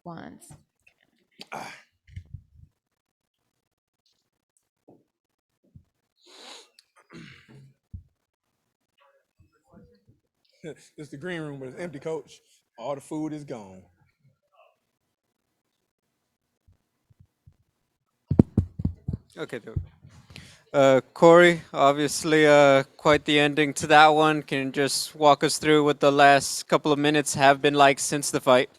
once. It's the green room, but it's empty, coach. All the food is gone. Okay, dude. Corey, obviously, quite the ending to that one. Can you just walk us through what the last couple of minutes have been like since the fight?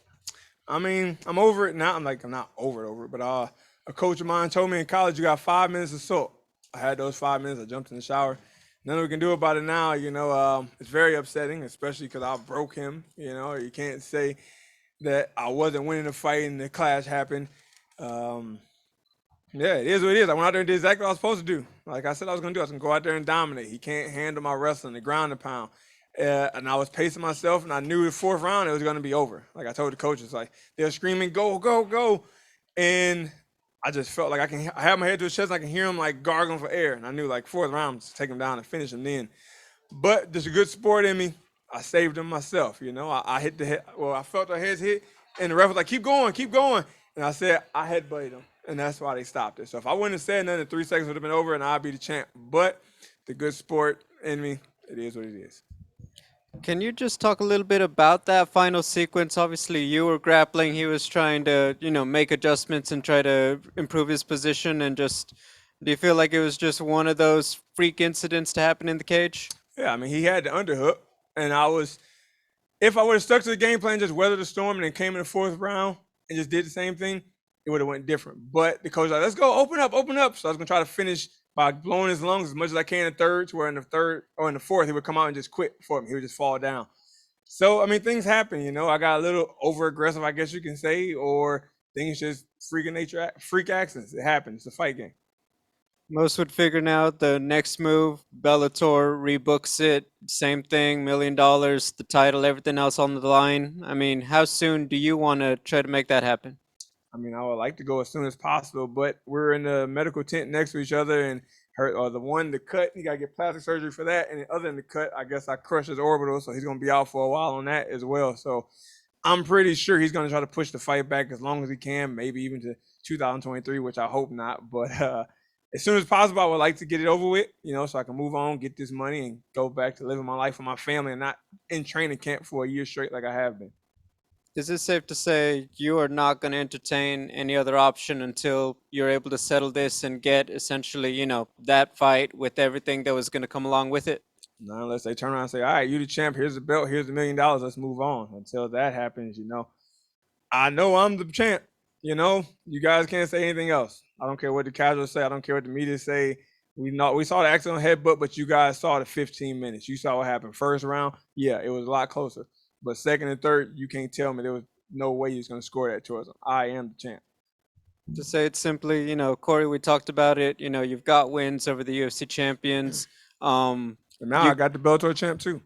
I mean, I'm over it now. I'm not over it, but a coach of mine told me in college you got 5 minutes of salt. I had those 5 minutes. I jumped in the shower. Nothing we can do about it now. It's very upsetting, especially because I broke him. You can't say that I wasn't winning the fight and the clash happened. Um, yeah, it is what it is. I went out there and did exactly what I was supposed to do. Like I said I was going to do. I was going to go out there and dominate. He can't handle my wrestling, the ground and pound. And I was pacing myself, and I knew the fourth round it was going to be over. Like I told the coaches, like they were screaming, "Go, go, go!" And I just felt like I had my head to his chest, and I can hear him like gargling for air, and I knew like fourth round, just take him down and finish him then. But there's a good sport in me. I saved him myself. I hit the head. Well, I felt the heads hit, and the ref was like, "Keep going, keep going." And I said, "I headbutted him," and that's why they stopped it. So if I wouldn't have said nothing, 3 seconds would have been over, and I'd be the champ. But the good sport in me, it is what it is. Can you just talk a little bit about that final sequence? Obviously, you were grappling. He was trying to, make adjustments and try to improve his position. And just, do you feel like it was just one of those freak incidents to happen in the cage? Yeah, I mean, he had the underhook, and if I would have stuck to the game plan, just weathered the storm, and then came in the fourth round and just did the same thing, it would have went different. But the coach was like, "Let's go, open up, open up." So I was gonna try to finish by blowing his lungs as much as I can in the third, to where in the third or in the fourth he would come out and just quit for me. He would just fall down. So I mean, things happen. I got a little over aggressive, I guess you can say, or things just freak accidents. It happens. It's a fight game. Most would figure now the next move, Bellator rebooks it, same thing, $1 million, the title, everything else on the line. I mean, how soon do you want to try to make that happen? I mean, I would like to go as soon as possible, but we're in the medical tent next to each other, and the one the cut, he got to get plastic surgery for that, and the other in the cut, I guess I crushed his orbital, so he's gonna be out for a while on that as well. So I'm pretty sure he's gonna try to push the fight back as long as he can, maybe even to 2023, which I hope not. But as soon as possible, I would like to get it over with, so I can move on, get this money, and go back to living my life with my family, and not in training camp for a year straight like I have been. Is it safe to say you are not going to entertain any other option until you're able to settle this and get essentially, that fight with everything that was going to come along with it? Not unless they turn around and say, "All right, you the champ. Here's the belt. Here's $1 million. Let's move on." Until that happens, I know I'm the champ. You guys can't say anything else. I don't care what the casuals say. I don't care what the media say. We saw the accidental headbutt, but you guys saw the 15 minutes. You saw what happened. First round, yeah, it was a lot closer. But second and third, you can't tell me there was no way he was going to score that towards him. I am the champ. To say it simply, Corey, we talked about it. You've got wins over the UFC champions. And now You I got the Bellator champ too.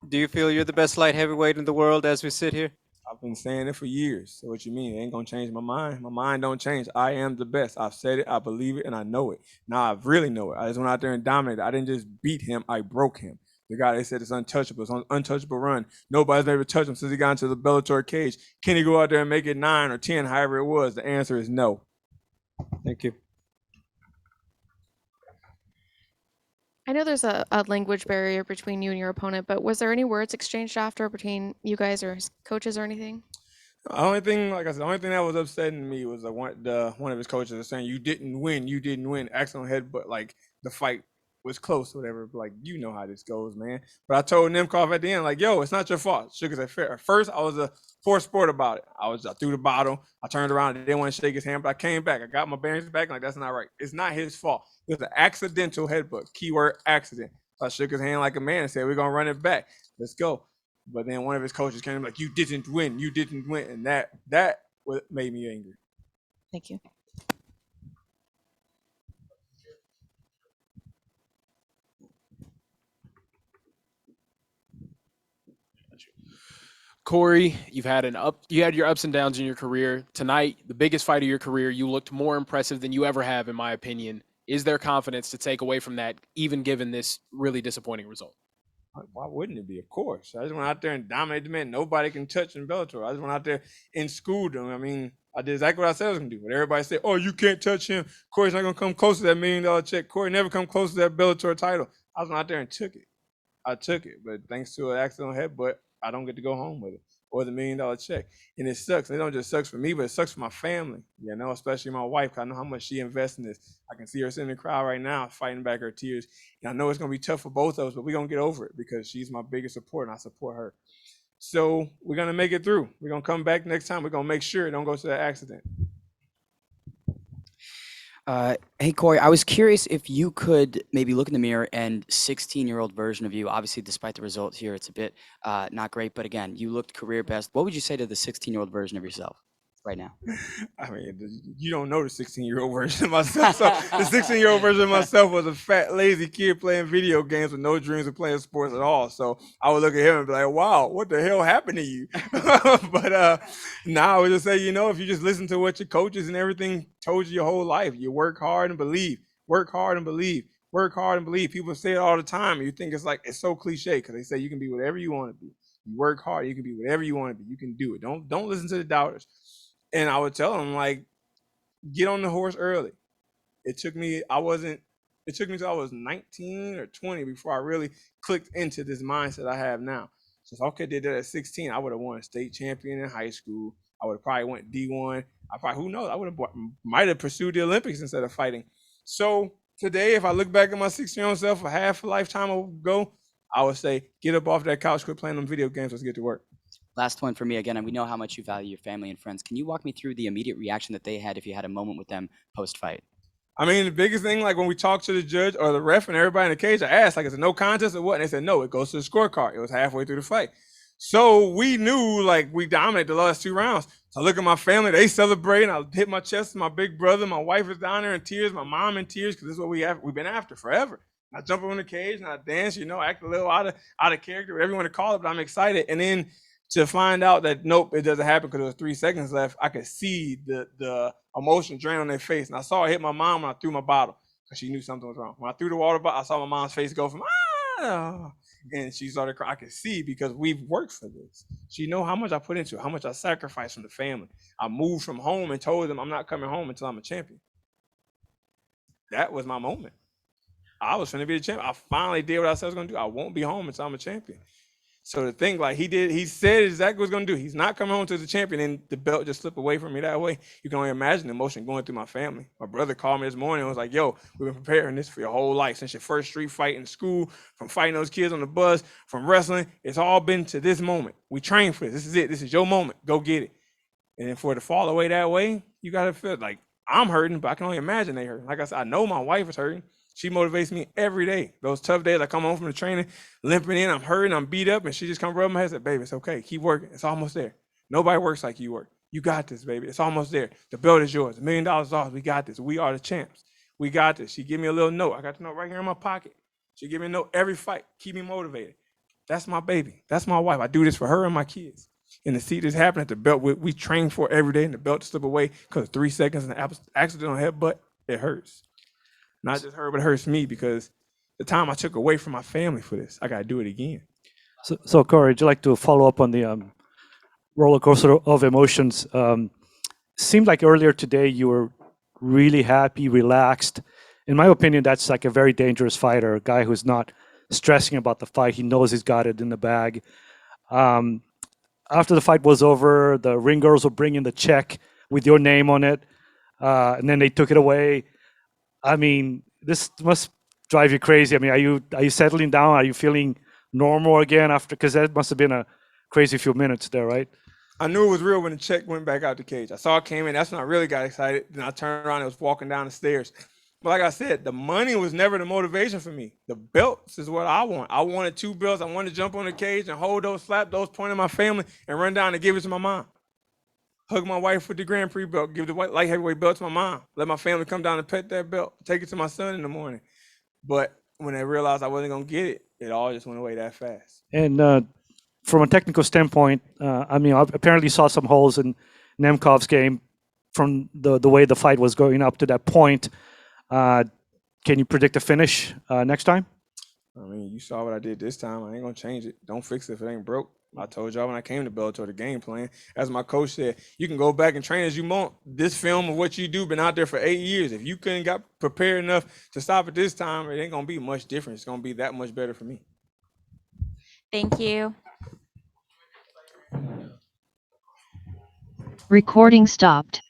do you feel you're the best light heavyweight in the world as we sit here? I've been saying it for years. So what you mean? It ain't gonna change my mind. My mind don't change. I am the best. I've said it, I believe it, and I know it. Now I really know it. I just went out there and dominated. I didn't just beat him, I broke him. The guy they said is untouchable. It's on untouchable run. Nobody's ever touched him since he got into the Bellator cage. Can he go out there and make it 9 or 10, however it was? The answer is no. Thank you. I know there's a language barrier between you and your opponent, but was there any words exchanged after between you guys or his coaches or anything? The only thing, like I said, the only thing that was upsetting me was one of his coaches was saying, "You didn't win. You didn't win." Accident head, but like the fight was close, or whatever. But, like, you know how this goes, man. But I told Nemkov at the end, like, "Yo, it's not your fault." Shook his head fair. At first, I was a poor sport about it. I threw the bottle. I turned around. I didn't want to shake his hand, but I came back. I got my bearings back. Like, that's not right. It's not his fault. It was an accidental headbutt. Keyword accident. So I shook his hand like a man and said, "We're gonna run it back. Let's go." But then one of his coaches came like, "You didn't win. You didn't win," and that what made me angry. Thank you. Corey, you had your ups and downs in your career. Tonight, the biggest fight of your career, you looked more impressive than you ever have, in my opinion. Is there confidence to take away from that, even given this really disappointing result? Why wouldn't it be? Of course. I just went out there and dominated the man. Nobody can touch in Bellator. I just went out there and schooled them. I mean, I did exactly what I said I was gonna do. But everybody said, "Oh, you can't touch him. Corey's not gonna come close to that $1 million check. Corey never come close to that Bellator title." I was out there and took it. I took it, but thanks to an accidental headbutt, I don't get to go home with it or the $1 million check. And it sucks. It don't just sucks for me, but it sucks for my family. You know, especially my wife. I know how much she invests in this. I can see her sitting in the crowd right now, fighting back her tears. And I know it's gonna be tough for both of us, but we're gonna get over it because she's my biggest support, and I support her. So we're gonna make it through. We're gonna come back next time. We're gonna make sure it don't go to that accident. Hey, Corey, I was curious if you could maybe look in the mirror and 16-year-old version of you, obviously, despite the results here, it's a bit not great, but again, you looked career best. What would you say to the 16-year-old version of yourself right now? I mean, you don't know the 16-year-old version of myself. So the 16-year-old version of myself was a fat, lazy kid playing video games with no dreams of playing sports at all. So I would look at him and be like, wow, what the hell happened to you? But now I would just say, you know, if you just listen to what your coaches and everything told you your whole life, you work hard and believe, work hard and believe, work hard and believe. People say it all the time. And you think it's like, it's so cliche because they say you can be whatever you want to be. You work hard, you can be whatever you want to be. You can do it. Don't listen to the doubters. And I would tell them, like, get on the horse early. It took me till I was 19 or 20 before I really clicked into this mindset I have now. So if I could have did that at 16, I would have won a state champion in high school. I would have probably went D1. Who knows? I would have might have pursued the Olympics instead of fighting. So today, if I look back at my 16-year-old self a half a lifetime ago, I would say, get up off that couch, quit playing them video games, let's get to work. Last one for me again, and we know how much you value your family and friends. Can you walk me through the immediate reaction that they had if you had a moment with them post-fight? I mean, the biggest thing, like when we talked to the judge or the ref and everybody in the cage, I asked, like, is it no contest or what? And they said, no, it goes to the scorecard. It was halfway through the fight. So we knew, like, we dominated the last 2 rounds. So I look at my family, they celebrating. I hit my chest, my big brother, my wife is down there in tears, my mom in tears, because this is what we've been after forever. I jump up in the cage and I dance, you know, act a little out of character, whatever you want to call it, but I'm excited. And then to find out that nope, it doesn't happen because there was 3 seconds left, I could see the emotion drain on their face. And I saw it hit my mom when I threw my bottle because she knew something was wrong. When I threw the water bottle, I saw my mom's face go from and she started crying. I could see because we've worked for this. She know how much I put into it, how much I sacrificed from the family. I moved from home and told them I'm not coming home until I'm a champion. That was my moment. I was finna be the champion. I finally did what I said I was gonna do. I won't be home until I'm a champion. So the thing, like he said exactly what he's gonna do. He's not coming home to the champion, and the belt just slipped away from me that way. You can only imagine the emotion going through my family. My brother called me this morning and was like, "Yo, we've been preparing this for your whole life since your first street fight in school, from fighting those kids on the bus, from wrestling. It's all been to this moment. We trained for this. This is it. This is your moment. Go get it." And then for it to fall away that way, you gotta feel like I'm hurting, but I can only imagine they hurting. Like I said, I know my wife is hurting. She motivates me every day. Those tough days, I come home from the training, limping in, I'm hurting, I'm beat up, and she just come rub my head and say, "Baby, it's okay. Keep working. It's almost there. Nobody works like you work. You got this, baby. It's almost there. The belt is yours. $1 million is ours. We got this. We are the champs. We got this." She give me a little note. I got the note right here in my pocket. She give me a note every fight. Keep me motivated. That's my baby. That's my wife. I do this for her and my kids. And to see this happen at the belt, we train for every day, and the belt to slip away because of 3 seconds and an accidental headbutt, it hurts. Not just her, but it hurts me because the time I took away from my family for this, I got to do it again. So Corey, would you like to follow up on the roller coaster of emotions? Seemed like earlier today you were really happy, relaxed. In my opinion, that's like a very dangerous fighter, a guy who's not stressing about the fight. He knows he's got it in the bag. After the fight was over, the ring girls were bringing the check with your name on it, and then they took it away. I mean, this must drive you crazy. I mean, are you settling down? Are you feeling normal again after? Because that must have been a crazy few minutes there, right? I knew it was real when the check went back out the cage. I saw it came in. That's when I really got excited. Then I turned around and was walking down the stairs. But like I said, the money was never the motivation for me. The belts is what I want. I wanted 2 belts. I wanted to jump on the cage and hold those, slap those, point at my family, and run down and give it to my mom. Hug my wife with the Grand Prix belt, give the light heavyweight belt to my mom. Let my family come down and pet that belt, take it to my son in the morning. But when they realized I wasn't going to get it, it all just went away that fast. And from a technical standpoint, I mean, I apparently saw some holes in Nemkov's game from the way the fight was going up to that point. Can you predict a finish next time? I mean, you saw what I did this time. I ain't gonna change it. Don't fix it if it ain't broke. I told y'all when I came to Bellator, the game plan. As my coach said, you can go back and train as you want. This film of what you do been out there for 8 years. If you couldn't got prepared enough to stop it this time, it ain't gonna be much different. It's gonna be that much better for me. Thank you. Recording stopped.